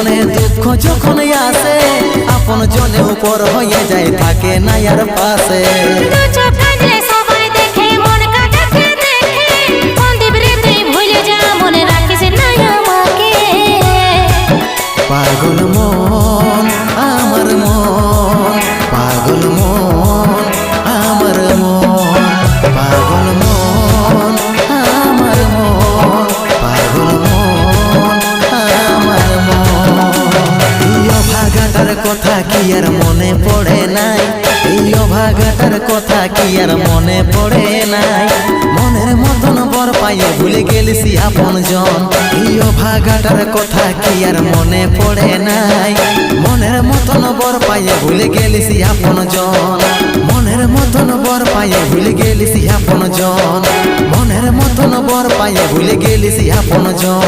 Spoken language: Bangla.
জীবনে দুঃখ যখন আসে আপন জনে উপর হয়ে যায় থাকে না আর পাশে পাগল মন আমার মন পাগল মন আমার মন পাগল মন আমার মন পাগল মন আমার মন এই অভাগাটার কথা কি আর মনে পড়ে নাই এই অভাগাটার কথা কি আর মনে পড়ে নাই মনের মতন বর পাইয়ে ভুলে গেলিসি আপন জন এই অভাগাটার কথা কি আর মনে পড়ে নাই মনের মতন বর পাইয়ে ভুলে গেলিসি আপন জন মনের মতন বর পাইয়ে ভুলে গেলিসি আপন জন মনের মতন বর পাইয়ে ভুলে গেলিসি আপন জন।